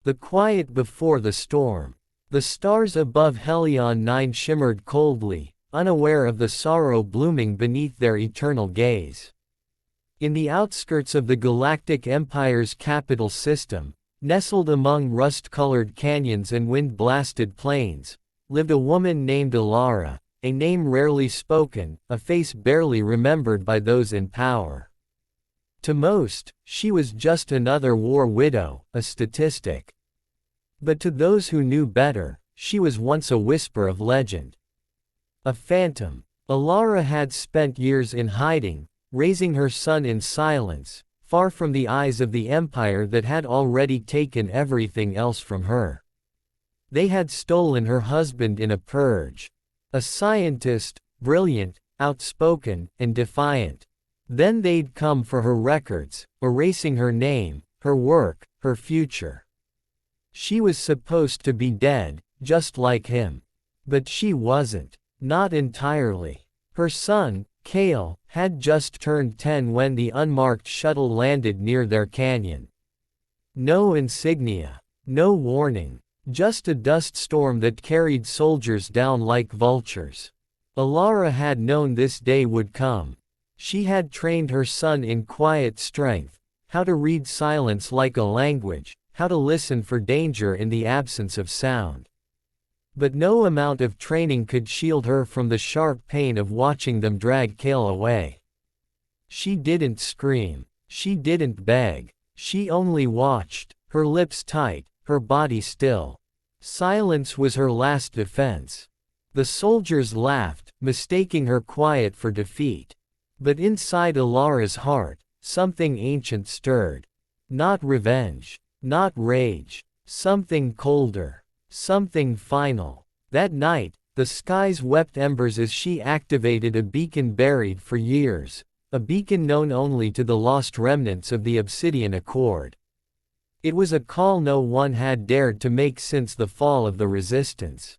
The quiet before the storm. The stars above Helion 9 shimmered coldly, unaware of the sorrow blooming beneath their eternal gaze. In the outskirts of the Galactic Empire's capital system, nestled among rust-colored canyons and wind-blasted plains, lived a woman named Alara, a name rarely spoken, a face barely remembered by those in power. To most, she was just another war widow, a statistic. But to those who knew better, she was once a whisper of legend. A phantom. Alara had spent years in hiding, raising her son in silence, far from the eyes of the empire that had already taken everything else from her. They had stolen her husband in a purge. A scientist, brilliant, outspoken, and defiant. Then they'd come for her records, erasing her name, her work, her future. She was supposed to be dead, just like him. But she wasn't. Not entirely. Her son, Kale, had just turned 10 when the unmarked shuttle landed near their canyon. No insignia. No warning. Just a dust storm that carried soldiers down like vultures. Alara had known this day would come. She had trained her son in quiet strength, how to read silence like a language, how to listen for danger in the absence of sound. But no amount of training could shield her from the sharp pain of watching them drag Kale away. She didn't scream. She didn't beg. She only watched, her lips tight, her body still. Silence was her last defense. The soldiers laughed, mistaking her quiet for defeat. But inside Alara's heart, something ancient stirred. Not revenge. Not rage. Something colder. Something final. That night, the skies wept embers as she activated a beacon buried for years, a beacon known only to the lost remnants of the Obsidian Accord. It was a call no one had dared to make since the fall of the Resistance.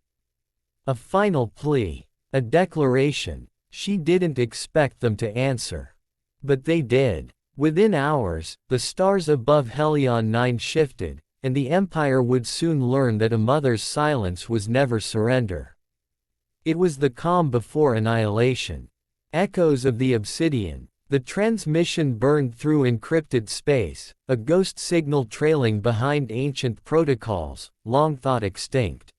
A final plea. A declaration. She didn't expect them to answer. But they did. Within hours, the stars above Helion 9 shifted, and the Empire would soon learn that a mother's silence was never surrender. It was the calm before annihilation. Echoes of the Obsidian. The transmission burned through encrypted space, a ghost signal trailing behind ancient protocols, long thought extinct.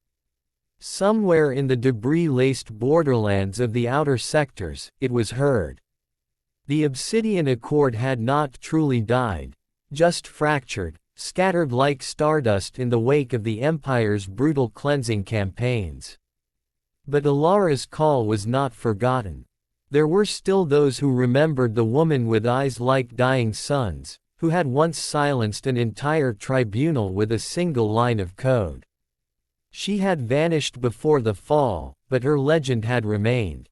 Somewhere in the debris-laced borderlands of the outer sectors, it was heard. The Obsidian Accord had not truly died, just fractured, scattered like stardust in the wake of the Empire's brutal cleansing campaigns. But Alara's call was not forgotten. There were still those who remembered the woman with eyes like dying suns, who had once silenced an entire tribunal with a single line of code. She had vanished before the fall, but her legend had remained.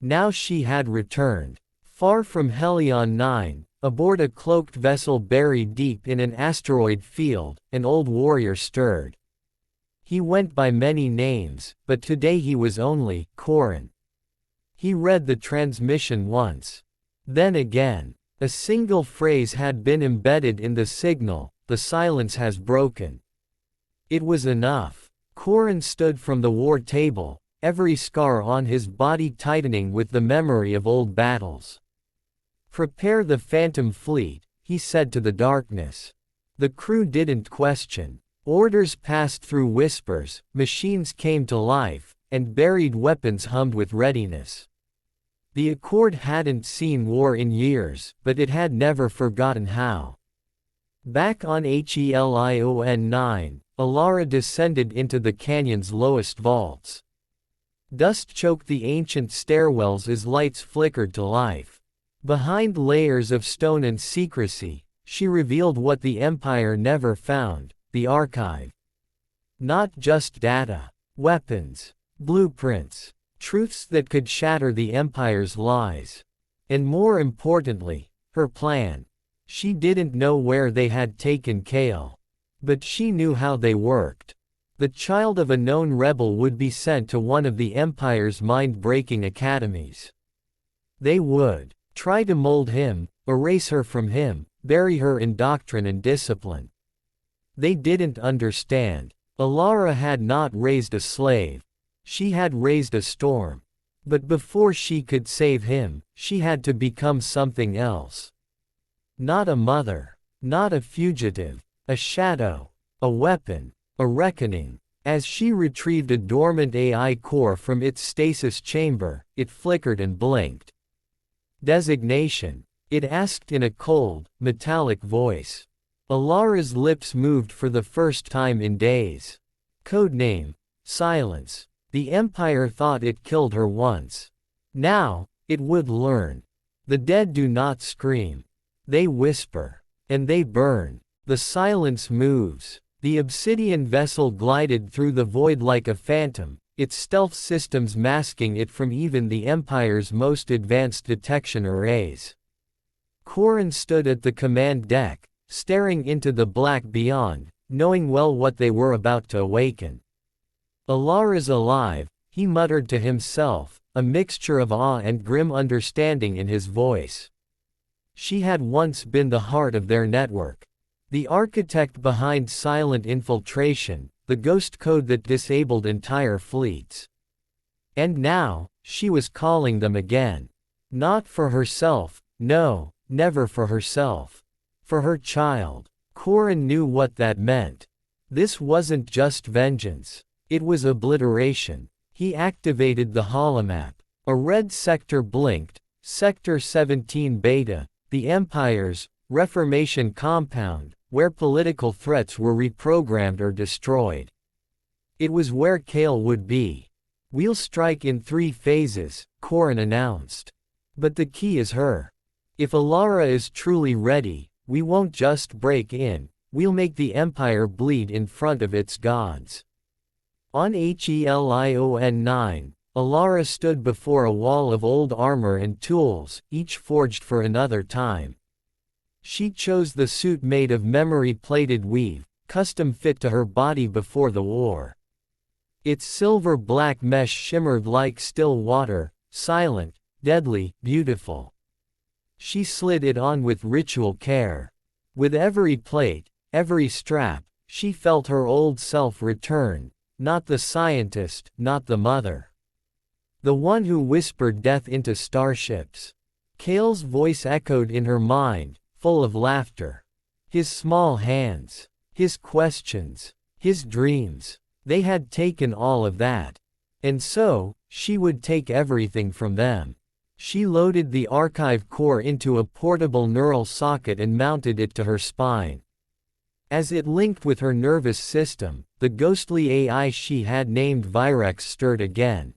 Now she had returned. Far from Helion 9, aboard a cloaked vessel buried deep in an asteroid field, an old warrior stirred. He went by many names, but today he was only Corin. He read the transmission once. Then again. A single phrase had been embedded in the signal, "The silence has broken." It was enough. Corin stood from the war table, every scar on his body tightening with the memory of old battles. "Prepare the Phantom Fleet," he said to the darkness. The crew didn't question. Orders passed through whispers, machines came to life, and buried weapons hummed with readiness. The Accord hadn't seen war in years, but it had never forgotten how. Back on Helion 9, Alara descended into the canyon's lowest vaults. Dust choked the ancient stairwells as lights flickered to life. Behind layers of stone and secrecy, she revealed what the Empire never found, the archive. Not just data, weapons, blueprints. Truths that could shatter the Empire's lies. And more importantly, her plan. She didn't know where they had taken Kale. But she knew how they worked. The child of a known rebel would be sent to one of the Empire's mind-breaking academies. They would try to mold him, erase her from him, bury her in doctrine and discipline. They didn't understand. Alara had not raised a slave. She had raised a storm. But before she could save him, she had to become something else. Not a mother. Not a fugitive. A shadow. A weapon. A reckoning. As she retrieved a dormant AI core from its stasis chamber, it flickered and blinked. Designation. It asked in a cold, metallic voice. Alara's lips moved for the first time in days. Codename. Silence. The Empire thought it killed her once. Now, it would learn. The dead do not scream. They whisper. And they burn. The silence moves. The obsidian vessel glided through the void like a phantom, its stealth systems masking it from even the Empire's most advanced detection arrays. Corrin stood at the command deck, staring into the black beyond, knowing well what they were about to awaken. Alara's alive, he muttered to himself, a mixture of awe and grim understanding in his voice. She had once been the heart of their network. The architect behind silent infiltration, the ghost code that disabled entire fleets. And now, she was calling them again. Not for herself, no, never for herself. For her child. Corrin knew what that meant. This wasn't just vengeance. It was obliteration. He activated the holomap. A red sector blinked, Sector 17 Beta, the Empire's Reformation compound, where political threats were reprogrammed or destroyed. It was where Kale would be. We'll strike in 3 phases, Corrin announced. But the key is her. If Alara is truly ready, we won't just break in, we'll make the Empire bleed in front of its gods. On Helion 9, Alara stood before a wall of old armor and tools, each forged for another time. She chose the suit made of memory-plated weave, custom fit to her body before the war. Its silver-black mesh shimmered like still water, silent, deadly, beautiful. She slid it on with ritual care. With every plate, every strap, she felt her old self return, not the scientist, not the mother. The one who whispered death into starships. Kale's voice echoed in her mind, full of laughter. His small hands. His questions. His dreams. They had taken all of that. And so, she would take everything from them. She loaded the archive core into a portable neural socket and mounted it to her spine. As it linked with her nervous system, the ghostly AI she had named Virex stirred again.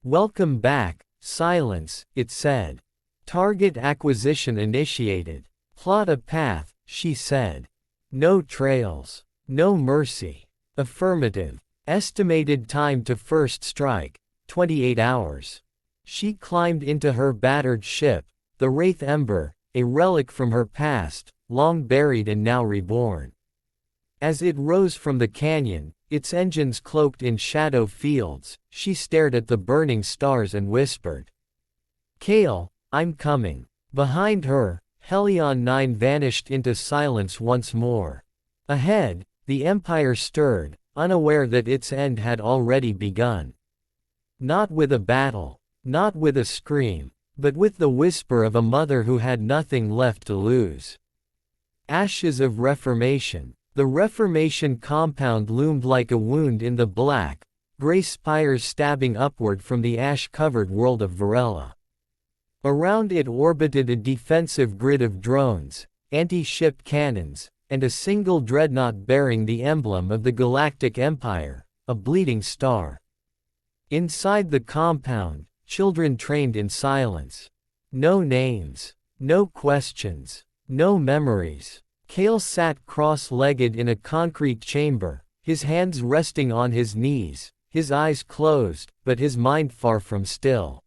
"Welcome back, Silence," it said. "Target acquisition initiated. Plot a path," she said. "No trails. No mercy." Affirmative. Estimated time to first strike, 28 hours. She climbed into her battered ship, the Wraith Ember, a relic from her past, long buried and now reborn. As it rose from the canyon, its engines cloaked in shadow fields, she stared at the burning stars and whispered, "Kale, I'm coming." Behind her, Helion 9 vanished into silence once more. Ahead, the Empire stirred, unaware that its end had already begun. Not with a battle, not with a scream, but with the whisper of a mother who had nothing left to lose. Ashes of Reformation. The Reformation compound loomed like a wound in the black, gray spires stabbing upward from the ash-covered world of Varela. Around it orbited a defensive grid of drones, anti-ship cannons, and a single dreadnought bearing the emblem of the Galactic Empire, a bleeding star. Inside the compound, children trained in silence. No names. No questions. No memories. Kale sat cross-legged in a concrete chamber, his hands resting on his knees, his eyes closed, but his mind far from still.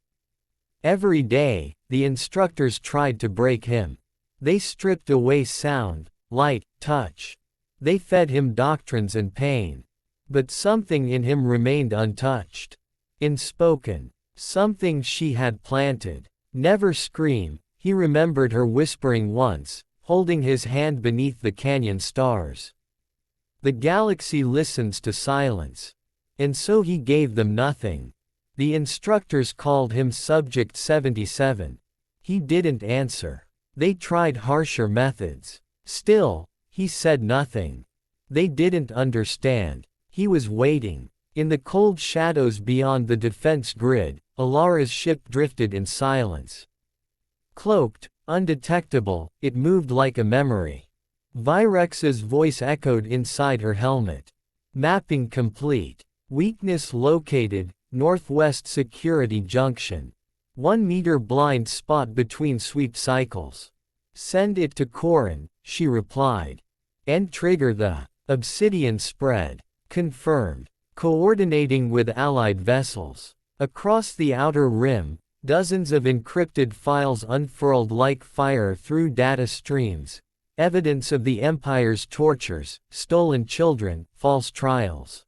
Every day, the instructors tried to break him. They stripped away sound, light, touch. They fed him doctrines and pain. But something in him remained untouched. Unspoken. Something she had planted. "Never scream," he remembered her whispering once, holding his hand beneath the canyon stars. The galaxy listens to silence. And so he gave them nothing. The instructors called him Subject 77. He didn't answer. They tried harsher methods. Still, he said nothing. They didn't understand. He was waiting. In the cold shadows beyond the defense grid, Alara's ship drifted in silence. Cloaked, undetectable, it moved like a memory. Virex's voice echoed inside her helmet. Mapping complete. Weakness located, Northwest Security Junction. 1 meter blind spot between sweep cycles. Send it to Corin, she replied. And trigger the obsidian spread. Confirmed. Coordinating with allied vessels. Across the outer rim, dozens of encrypted files unfurled like fire through data streams. Evidence of the Empire's tortures, stolen children, false trials.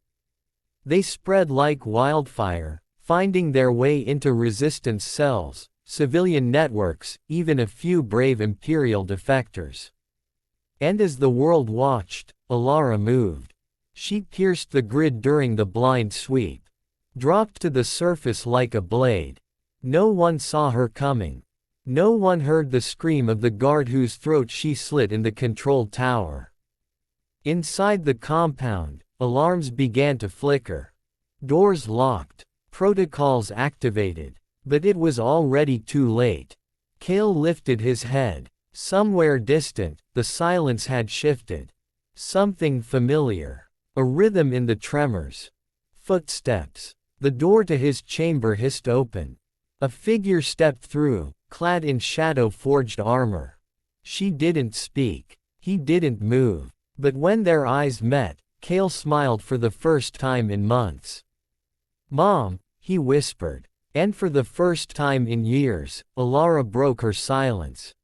They spread like wildfire, finding their way into resistance cells, civilian networks, even a few brave Imperial defectors. And as the world watched, Alara moved. She pierced the grid during the blind sweep. Dropped to the surface like a blade. No one saw her coming. No one heard the scream of the guard whose throat she slit in the control tower. Inside the compound, alarms began to flicker. Doors locked. Protocols activated. But it was already too late. Kale lifted his head. Somewhere distant, the silence had shifted. Something familiar. A rhythm in the tremors. Footsteps. The door to his chamber hissed open. A figure stepped through, clad in shadow-forged armor. She didn't speak. He didn't move. But when their eyes met, Kale smiled for the first time in months. "Mom," he whispered. And for the first time in years, Alara broke her silence.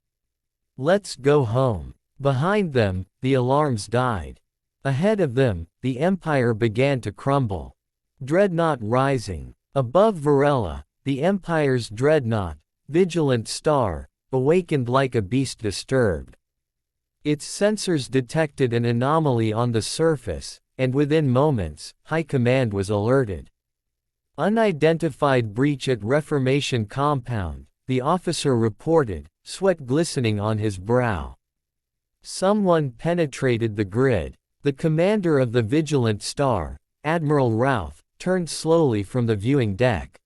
"Let's go home." Behind them, the alarms died. Ahead of them, the Empire began to crumble. Dreadnought rising. Above Varela, the Empire's dreadnought, vigilant star, awakened like a beast disturbed. Its sensors detected an anomaly on the surface, and within moments, High Command was alerted. Unidentified breach at Reformation Compound, the officer reported, sweat glistening on his brow. Someone penetrated the grid. The commander of the Vigilant Star, Admiral Routh, turned slowly from the viewing deck.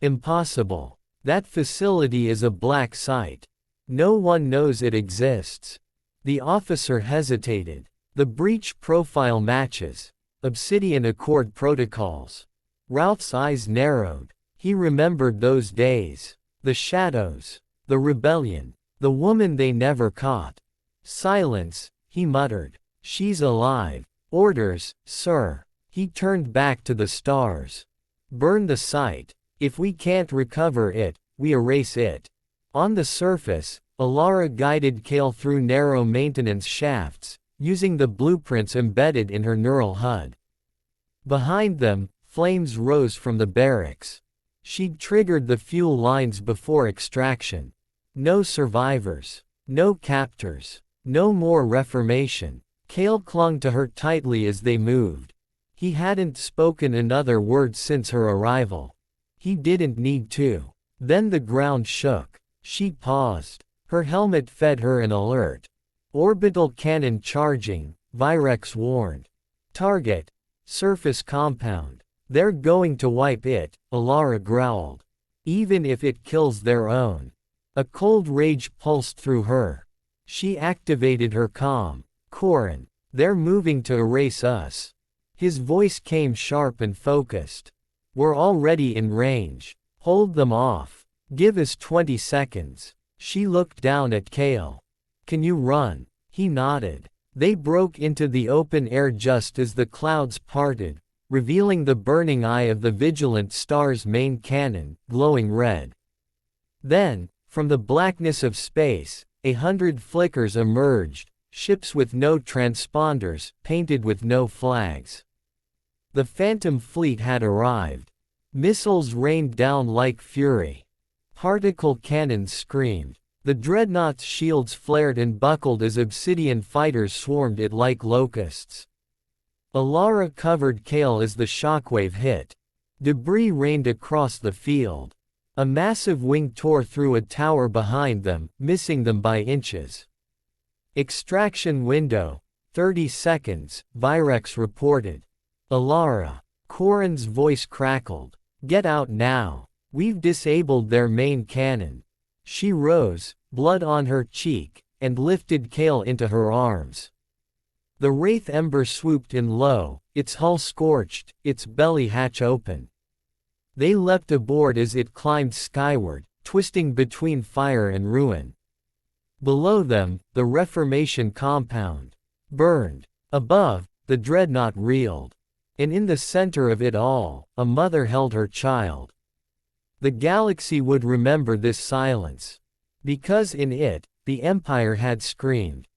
"Impossible. That facility is a black site. No one knows it exists." The officer hesitated. "The breach profile matches Obsidian Accord protocols." Routh's eyes narrowed. He remembered those days. The shadows. The rebellion. The woman they never caught. "Silence," he muttered. "She's alive." "Orders, sir." He turned back to the stars. "Burn the site. If we can't recover it, we erase it." On the surface, Alara guided Kale through narrow maintenance shafts, using the blueprints embedded in her neural HUD. Behind them, flames rose from the barracks. She'd triggered the fuel lines before extraction. No survivors. No captors. No more reformation. Kale clung to her tightly as they moved. He hadn't spoken another word since her arrival. He didn't need to. Then the ground shook. She paused. Her helmet fed her an alert. "Orbital cannon charging," Virex warned. "Target. Surface compound. They're going to wipe it," Alara growled. "Even if it kills their own." A cold rage pulsed through her. She activated her comm. "Corin, they're moving to erase us." His voice came sharp and focused. "We're already in range. Hold them off. Give us 20 seconds. She looked down at Kale. "Can you run?" He nodded. They broke into the open air just as the clouds parted, revealing the burning eye of the Vigilant Star's main cannon, glowing red. Then, from the blackness of space, 100 flickers emerged, ships with no transponders, painted with no flags. The Phantom Fleet had arrived. Missiles rained down like fury. Particle cannons screamed. The dreadnought's shields flared and buckled as obsidian fighters swarmed it like locusts. Alara covered Kale as the shockwave hit. Debris rained across the field. A massive wing tore through a tower behind them, missing them by inches. Extraction window. 30 seconds, Virex reported. Alara. Corin's voice crackled. Get out now. We've disabled their main cannon. She rose, blood on her cheek, and lifted Kale into her arms. The Wraith Ember swooped in low, its hull scorched, its belly hatch open. They leapt aboard as it climbed skyward, twisting between fire and ruin. Below them, the Reformation compound burned. Above, the dreadnought reeled. And in the center of it all, a mother held her child. The galaxy would remember this silence. Because in it, the Empire had screamed.